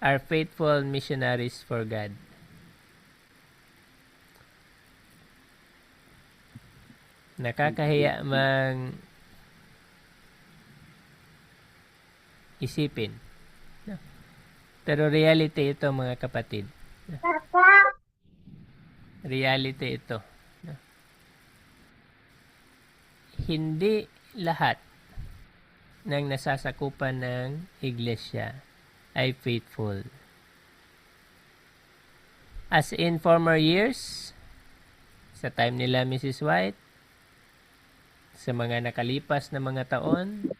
are faithful missionaries for God. Nakakahiya mang isipin. No? Pero reality ito, mga kapatid. No? Reality ito. No? Hindi lahat ng nasasakupan ng iglesia ay faithful. As in former years, sa time nila Mrs. White, sa mga nakalipas na mga taon,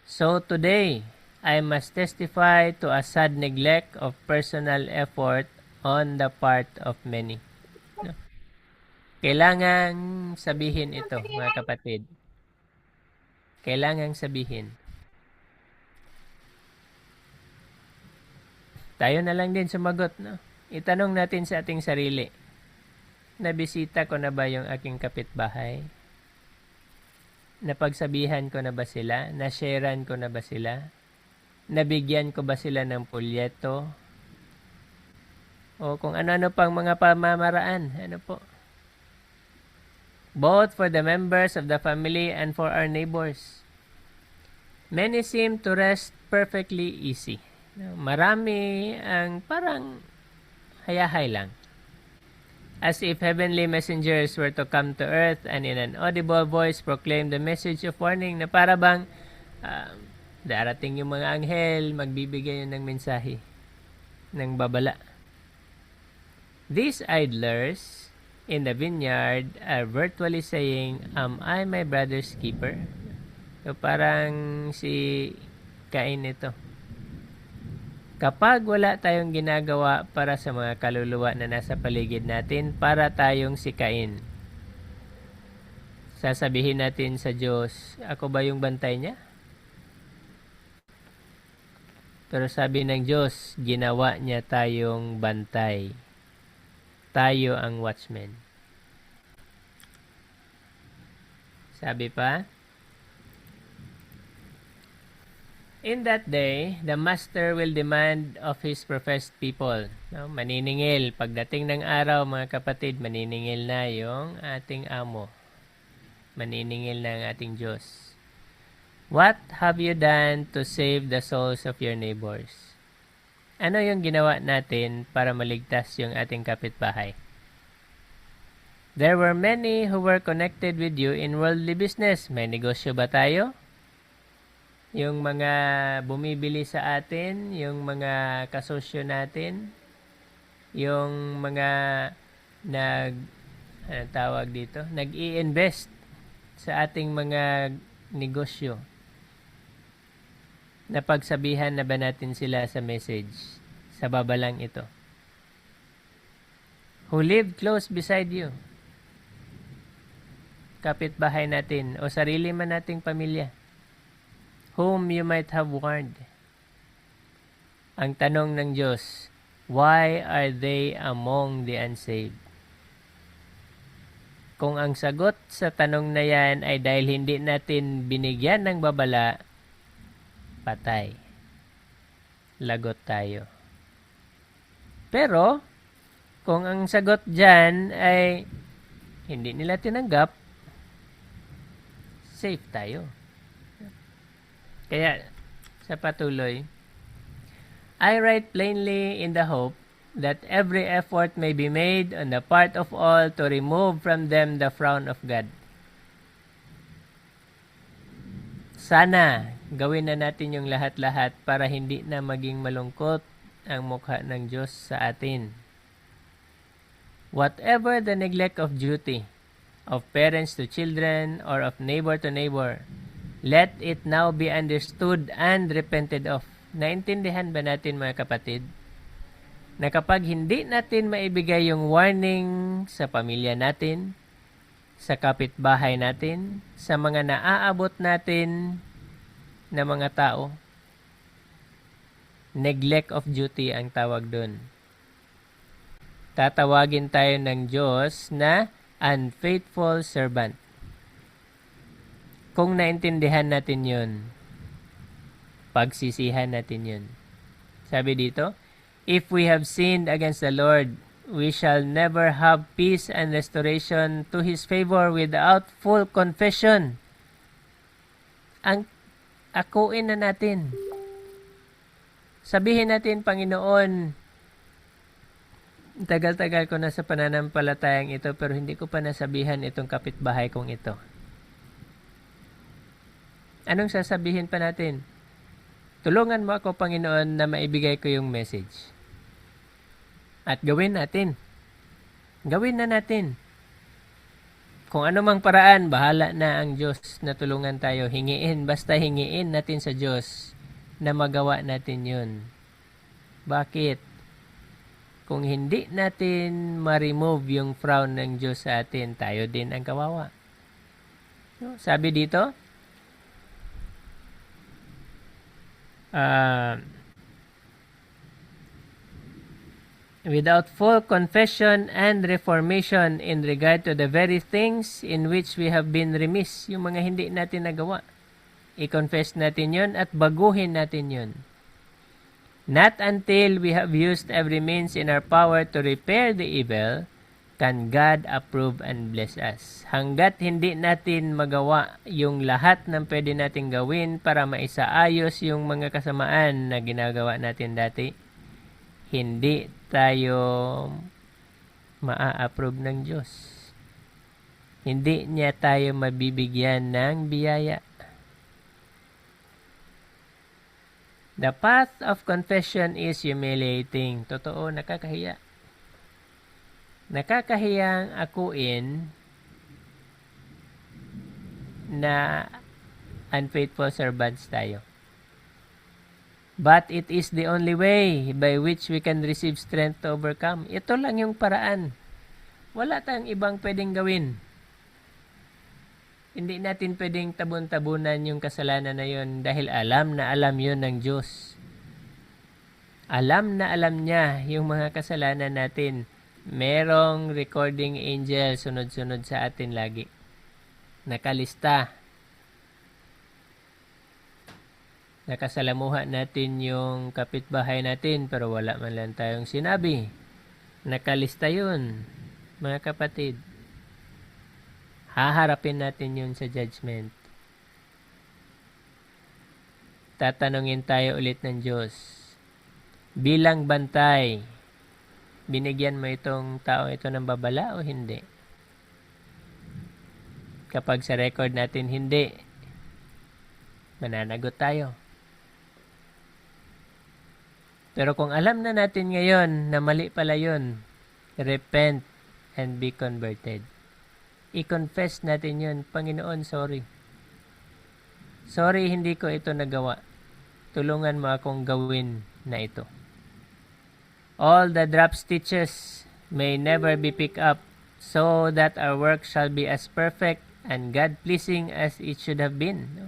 so today, I must testify to a sad neglect of personal effort on the part of many. No? Kailangan sabihin ito, mga kapatid. kailangang sabihin. Tayo na lang din sumagot, no? Itanong natin sa ating sarili, nabisita ko na ba yung aking kapitbahay? Napagsabihan ko na ba sila? Nasharean ko na ba sila? Nabigyan ko ba sila ng pulyeto? O kung ano-ano pang mga pamamaraan. Ano po? Both for the members of the family and for our neighbors. Many seem to rest perfectly easy. Marami ang parang hayahay lang. As if heavenly messengers were to come to earth and in an audible voice proclaim the message of warning na para bang darating yung mga anghel, magbibigay yun ng mensahe ng babala. These idlers in the vineyard are virtually saying, "Am I my brother's keeper?" So parang si Cain ito. Kapag wala tayong ginagawa para sa mga kaluluwa na nasa paligid natin, para tayong si Cain. Sasabihin natin sa Diyos, ako ba yung bantay niya? Pero sabi ng Diyos, ginawa niya tayong bantay. Tayo ang watchman. Sabi pa, in that day, the master will demand of his professed people. No? Maniningil. Pagdating ng araw, mga kapatid, maniningil na yung ating amo. Maniningil na ang ating Diyos. What have you done to save the souls of your neighbors? Ano yung ginawa natin para maligtas yung ating kapitbahay? There were many who were connected with you in worldly business. May negosyo ba tayo? Yung mga bumibili sa atin, yung mga kasosyo natin, yung mga nag-i-invest sa ating mga negosyo. Napagsabihan na ba natin sila sa message, sa babalang ito? Who lived close beside you? Kapitbahay natin o sarili man nating pamilya. Whom you might have warned. Ang tanong ng Diyos, why are they among the unsaved? Kung ang sagot sa tanong na yan ay dahil hindi natin binigyan ng babala, patay. Lagot tayo. Pero, kung ang sagot dyan ay hindi nila tinanggap, safe tayo. Kaya, sa patuloy, I write plainly in the hope that every effort may be made on the part of all to remove from them the frown of God. Sana, gawin na natin yung lahat-lahat para hindi na maging malungkot ang mukha ng Diyos sa atin. Whatever the neglect of duty, of parents to children, or of neighbor to neighbor, let it now be understood and repented of. Naintindihan ba natin mga kapatid, na kapag hindi natin maibigay yung warning sa pamilya natin, sa kapitbahay natin, sa mga naaabot natin na mga tao, neglect of duty ang tawag doon. Tatawagin tayo ng Diyos na unfaithful servant. Kung naintindihan natin yun, pagsisihan natin yun. Sabi dito, if we have sinned against the Lord, we shall never have peace and restoration to His favor without full confession. Ang akuin na natin. Sabihin natin, Panginoon, tagal-tagal ko na sa pananampalatayang ito pero hindi ko pa nasabihan itong kapitbahay kong ito. Anong sasabihin pa natin? Tulungan mo ako, Panginoon, na maibigay ko yung message. At gawin natin. Gawin na natin. Kung ano mang paraan, bahala na ang Diyos na tulungan tayo. Hingiin, basta hingiin natin sa Diyos na magawa natin yun. Bakit? Kung hindi natin ma-remove yung frown ng Diyos sa atin, tayo din ang kawawa. Sabi dito, without full confession and reformation in regard to the very things in which we have been remiss, yung mga hindi natin nagawa. I-confess natin yun at baguhin natin yun. Not until we have used every means in our power to repair the evil, can God approve and bless us. Hanggat hindi natin magawa yung lahat ng pwede natin gawin para maisaayos yung mga kasamaan na ginagawa natin dati, hindi tayo maa-approve ng Diyos. Hindi niya tayo mabibigyan ng biyaya. The path of confession is humiliating. Totoo, nakakahiya. Nakakahiyang akuin na unfaithful servants tayo. But it is the only way by which we can receive strength to overcome. Ito lang yung paraan. Wala tayong ibang pwedeng gawin. Hindi natin pwedeng tabon-tabunan yung kasalanan na yun dahil alam na alam yun ng Diyos. Alam na alam niya yung mga kasalanan natin. Merong recording angel sunod-sunod sa atin lagi. Nakalista. Nakasalamuha natin yung kapitbahay natin pero wala man lang tayong sinabi. Nakalista yun, mga kapatid. Haharapin natin yun sa judgment. Tatanungin tayo ulit ng Diyos. Bilang bantay, binigyan mo itong tao ito ng babala o hindi? Kapag sa record natin hindi, mananagot tayo. Pero kung alam na natin ngayon na mali pala yun, repent and be converted. I-confess natin yun, Panginoon, sorry. Sorry, hindi ko ito nagawa. Tulungan mo akong gawin na ito. All the drop stitches may never be picked up, so that our work shall be as perfect and God-pleasing as it should have been.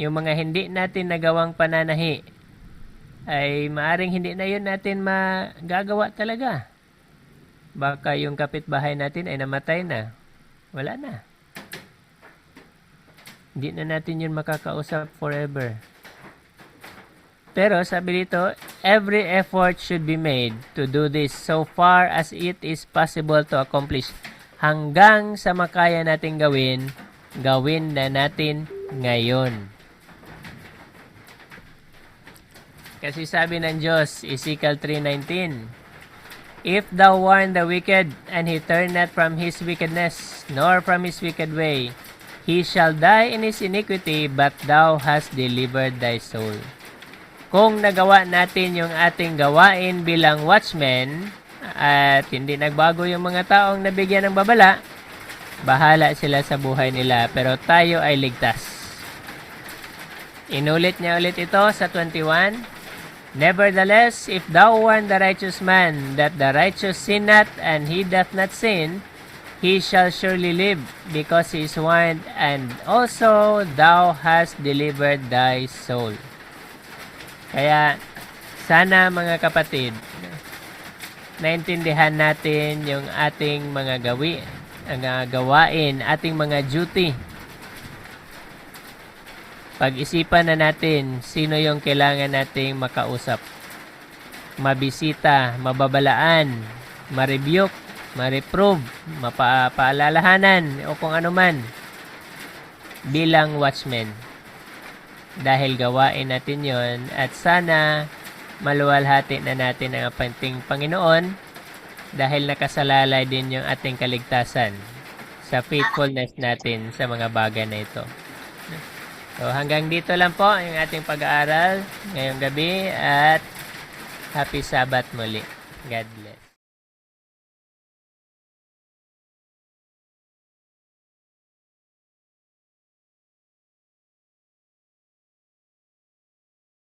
Yung mga hindi natin nagawang pananahi, ay maaring hindi na yun natin magagawa talaga. Baka yung kapitbahay natin ay namatay na. Wala na. Hindi na natin yun makakausap forever. Pero sabi dito, every effort should be made to do this so far as it is possible to accomplish. Hanggang sa makaya natin gawin, gawin na natin ngayon. Kasi sabi ng Diyos, Ezekiel 3:19, If thou warn the wicked, and he turn not from his wickedness, nor from his wicked way, he shall die in his iniquity, but thou hast delivered thy soul. Kung nagawa natin yung ating gawain bilang watchmen, at hindi nagbago yung mga taong nabigyan ng babala, bahala sila sa buhay nila, pero tayo ay ligtas. Inulit niya ulit ito sa 21, Nevertheless, if thou warn the righteous man that the righteous sin not, and he doth not sin, he shall surely live, because he is warned, and also thou hast delivered thy soul. Kaya, sana mga kapatid, naintindihan natin yung ating mga gawain, ating mga duty. Pag-isipan na natin sino yung kailangan nating makausap. Mabisita, mababalaan, ma-rebuke, ma-reprove, mapaalalahanan o kung ano man bilang watchman. Dahil gawain natin yon at sana maluwalhati na natin ang ating Panginoon dahil nakasalalay din yung ating kaligtasan sa faithfulness natin sa mga bagay na ito. So hanggang dito lang po yung ating pag-aaral ngayong gabi at happy Sabbath muli. God bless.